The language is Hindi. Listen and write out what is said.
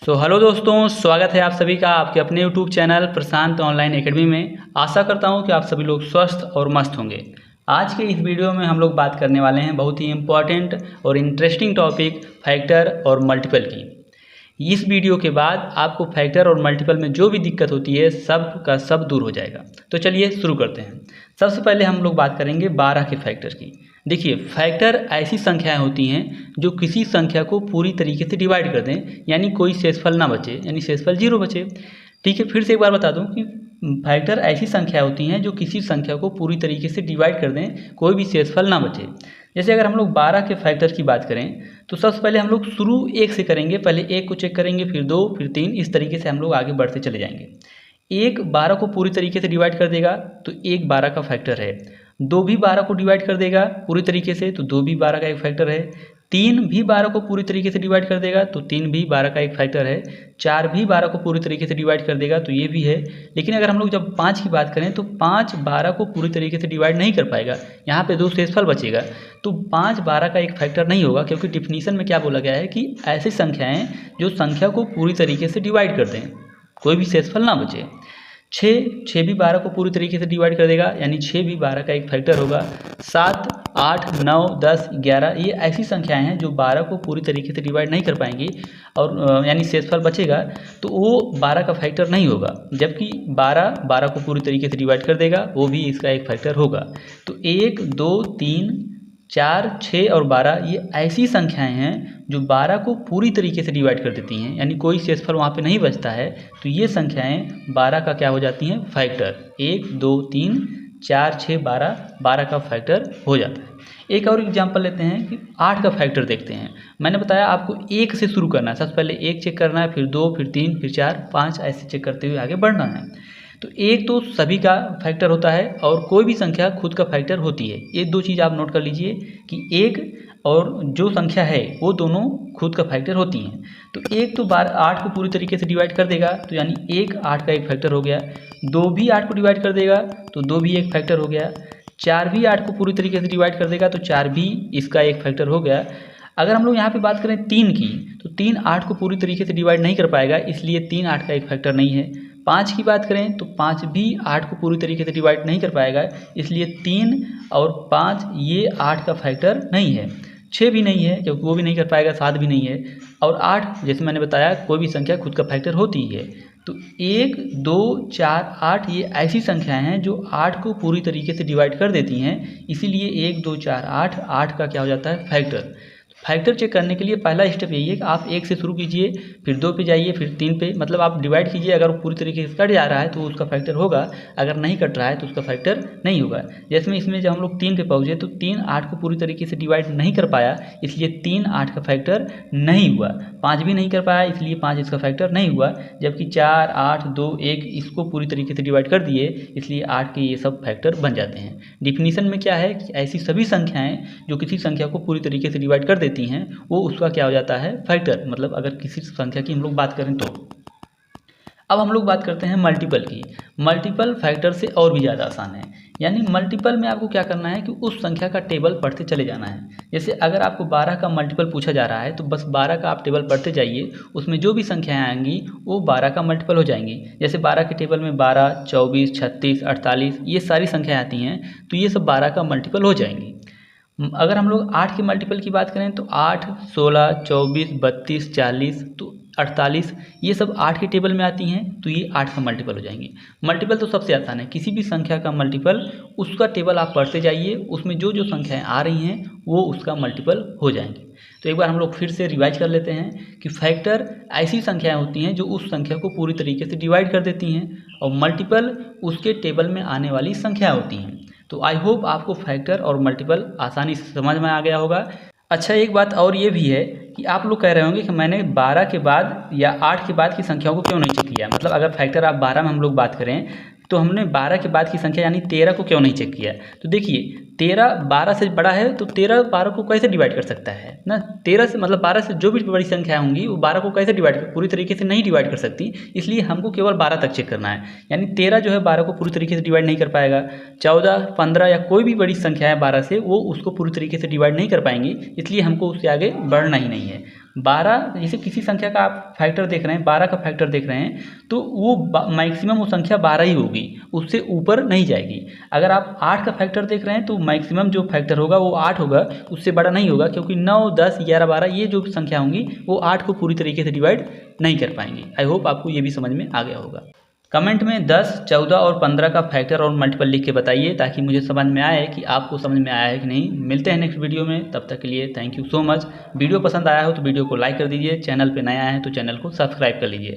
हेलो दोस्तों, स्वागत है आप सभी का आपके अपने यूट्यूब चैनल प्रशांत ऑनलाइन एकेडमी में। आशा करता हूं कि आप सभी लोग स्वस्थ और मस्त होंगे। आज के इस वीडियो में हम लोग बात करने वाले हैं बहुत ही इम्पॉर्टेंट और इंटरेस्टिंग टॉपिक फैक्टर और मल्टीपल की। इस वीडियो के बाद आपको फैक्टर और मल्टीपल में जो भी दिक्कत होती है सब का सब दूर हो जाएगा। तो चलिए शुरू करते हैं। सबसे पहले हम लोग बात करेंगे 12 के फैक्टर की। देखिए, फैक्टर ऐसी संख्याएं होती हैं जो किसी संख्या को पूरी तरीके से डिवाइड कर दें, यानी कोई शेषफल ना बचे, यानी शेषफल जीरो बचे। ठीक है, फिर से एक बार बता दूं कि फैक्टर ऐसी संख्या होती हैं जो किसी संख्या को पूरी तरीके से डिवाइड कर दें, कोई भी शेषफल ना बचे। जैसे अगर हम लोग 12 के फैक्टर की बात करें तो सबसे पहले हम लोग शुरू 1 से करेंगे। पहले 1 को चेक करेंगे, फिर 2, फिर 3, इस तरीके से हम लोग आगे बढ़ते चले जाएंगे। 1 12 को पूरी तरीके से डिवाइड कर देगा तो 1 12 का फैक्टर है। 2 भी 12 को डिवाइड कर देगा पूरी तरीके से तो 2 भी 12 का एक फैक्टर है। 3 भी 12 को पूरी तरीके से डिवाइड कर देगा तो 3 भी 12 का एक फैक्टर है। 4 भी 12 को पूरी तरीके से डिवाइड कर देगा तो ये भी है। लेकिन अगर हम लोग जब 5 की बात करें तो 5 12 को पूरी तरीके से डिवाइड नहीं कर पाएगा, यहाँ पे 2 शेषफल बचेगा। तो 5 12 का एक फैक्टर नहीं होगा, क्योंकि डिफिनीशन में क्या बोला गया है कि ऐसी संख्याएं जो संख्या को पूरी तरीके से डिवाइड कर दें, कोई भी शेषफल ना बचे। 6 भी 12 को पूरी तरीके से डिवाइड कर देगा, यानी 6 भी 12 का एक फैक्टर होगा। 7 8 9 10 11 ये ऐसी संख्याएं हैं जो 12 को पूरी तरीके से डिवाइड नहीं कर पाएंगी और यानी शेषफल बचेगा तो वो 12 का फैक्टर नहीं होगा। जबकि 12 को पूरी तरीके से डिवाइड कर देगा, वो भी इसका एक फैक्टर होगा। तो 1 2 3 4 6 और 12 ये ऐसी संख्याएं हैं जो 12 को पूरी तरीके से डिवाइड कर देती हैं, यानी कोई शेषफल वहाँ पे नहीं बचता है। तो ये संख्याएं 12 का क्या हो जाती हैं? फैक्टर। 1 2 3 4 6 12 का फैक्टर हो जाता है। एक और एग्जांपल लेते हैं कि 8 का फैक्टर देखते हैं। मैंने बताया आपको 1 से शुरू करना है। सबसे पहले 1 चेक करना है, फिर 2, फिर 3, फिर 4 5 ऐसे चेक करते हुए आगे बढ़ना है। तो 1 तो सभी का फैक्टर होता है और कोई भी संख्या खुद का फैक्टर होती है। ये दो चीज़ आप नोट कर लीजिए कि 1 और जो संख्या है वो दोनों खुद का फैक्टर होती हैं। तो 1 तो 8 को पूरी तरीके से डिवाइड कर देगा, तो यानी 1 8 का एक फैक्टर हो गया। 2 भी 8 को डिवाइड कर देगा तो 2 भी एक फैक्टर हो गया। 4 भी 8 को पूरी तरीके से डिवाइड कर देगा तो 4 भी इसका एक फैक्टर हो गया। अगर हम लोग यहाँ पे बात करें 3 की, तो 3 8 को पूरी तरीके से डिवाइड नहीं कर पाएगा, इसलिए 3 8 का एक फैक्टर नहीं है। 5 की बात करें तो 5 भी 8 को पूरी तरीके से डिवाइड नहीं कर पाएगा, इसलिए 3 और 5 ये 8 का फैक्टर नहीं है। 6 भी नहीं है क्योंकि वो भी नहीं कर पाएगा, 7 भी नहीं है। और 8 जैसे मैंने बताया कोई भी संख्या खुद का फैक्टर होती है। तो 1 2 4 8 ये ऐसी संख्याएं हैं जो 8 को पूरी तरीके से डिवाइड कर देती हैं, इसीलिए 1 2 4 8 का क्या हो जाता है? फैक्टर। फैक्टर चेक करने के लिए पहला स्टेप यही है कि आप 1 से शुरू कीजिए, फिर 2 पे जाइए, फिर 3 पे, मतलब आप डिवाइड कीजिए। अगर वो पूरी तरीके से कट जा रहा है तो उसका फैक्टर होगा, अगर नहीं कट रहा है तो उसका फैक्टर नहीं होगा। जैसे में इसमें जब हम लोग 3 पे पहुँचे तो 3 8 को पूरी तरीके से डिवाइड नहीं कर पाया, इसलिए 3 8 का फैक्टर नहीं हुआ। 5 भी नहीं कर पाया, इसलिए 5 इसका फैक्टर नहीं हुआ। जबकि 4 8 2 1 इसको पूरी तरीके से डिवाइड कर दिए, इसलिए 8 के ये सब फैक्टर बन जाते हैं। डिफिनीशन में क्या है कि ऐसी सभी संख्याएं जो किसी संख्या को पूरी तरीके से डिवाइड कर देती हैं वो उसका क्या हो जाता है? फैक्टर। मतलब अगर किसी संख्या की हम लोग बात करें तो। अब हम लोग बात करते हैं मल्टीपल की। मल्टीपल फैक्टर से और भी ज़्यादा आसान है। यानी मल्टीपल में आपको क्या करना है कि उस संख्या का टेबल पढ़ते चले जाना है। जैसे अगर आपको 12 का मल्टीपल पूछा जा रहा है तो बस 12 का आप टेबल पढ़ते जाइए, उसमें जो भी संख्याएं आएंगी वो 12 का मल्टीपल हो जाएंगी। जैसे 12 के टेबल में 12 24 36 48 ये सारी संख्याएं आती हैं, तो ये सब 12 का मल्टीपल हो जाएंगी। अगर हम लोग 8 के मल्टीपल की बात करें तो 8 16 24 32 40 तो 48 ये सब 8 के टेबल में आती हैं, तो ये 8 का मल्टीपल हो जाएंगे। मल्टीपल तो सबसे आसान है, किसी भी संख्या का मल्टीपल उसका टेबल आप पढ़ते जाइए, उसमें जो जो संख्याएं आ रही हैं वो उसका मल्टीपल हो जाएंगे। तो एक बार हम लोग फिर से रिवाइज कर लेते हैं कि फैक्टर ऐसी संख्याएं होती हैं जो उस संख्या को पूरी तरीके से डिवाइड कर देती हैं, और मल्टीपल उसके टेबल में आने वाली संख्या होती हैं। तो आई होप आपको फैक्टर और मल्टीपल आसानी से समझ में आ गया होगा। अच्छा, एक बात और ये भी है कि आप लोग कह रहे होंगे कि मैंने 12 के बाद या 8 के बाद की संख्याओं को क्यों नहीं चेक किया। मतलब अगर फैक्टर आप 12 में हम लोग बात करें तो हमने 12 के बाद की संख्या यानी 13 को क्यों नहीं चेक किया। तो देखिए, 13 12 से बड़ा है तो 13 12 को कैसे डिवाइड कर सकता है ना। 13 से मतलब 12 से जो भी बड़ी संख्या होंगी वो 12 को कैसे डिवाइड पूरी तरीके से नहीं डिवाइड कर सकती, इसलिए हमको केवल 12 तक चेक करना है। यानी 13 जो है 12 को पूरी तरीके से डिवाइड नहीं कर पाएगा। 14 15 या कोई भी बड़ी संख्या है 12 से, वो उसको पूरी तरीके से डिवाइड नहीं कर पाएंगी, इसलिए हमको उससे आगे बढ़ना ही नहीं है। 12 जैसे किसी संख्या का आप फैक्टर देख रहे हैं, 12 का फैक्टर देख रहे हैं, तो वो मैक्सिमम वो संख्या 12 ही होगी, उससे ऊपर नहीं जाएगी। अगर आप 8 का फैक्टर देख रहे हैं तो मैक्सिमम जो फैक्टर होगा वो 8 होगा, उससे बड़ा नहीं होगा, क्योंकि 9, 10, 11, 12 ये जो संख्या होंगी वो 8 को पूरी तरीके से डिवाइड नहीं कर पाएंगी। आई होप आपको ये भी समझ में आ गया होगा। कमेंट में 10, 14 और 15 का फैक्टर और मल्टीपल लिख के बताइए, ताकि मुझे समझ में आए कि आपको समझ में आया है कि नहीं। मिलते हैं नेक्स्ट वीडियो में, तब तक के लिए thank you so much. Video पसंद आया हो तो वीडियो को लाइक कर दीजिए, चैनल पे नया है तो चैनल को सब्सक्राइब कर लीजिए।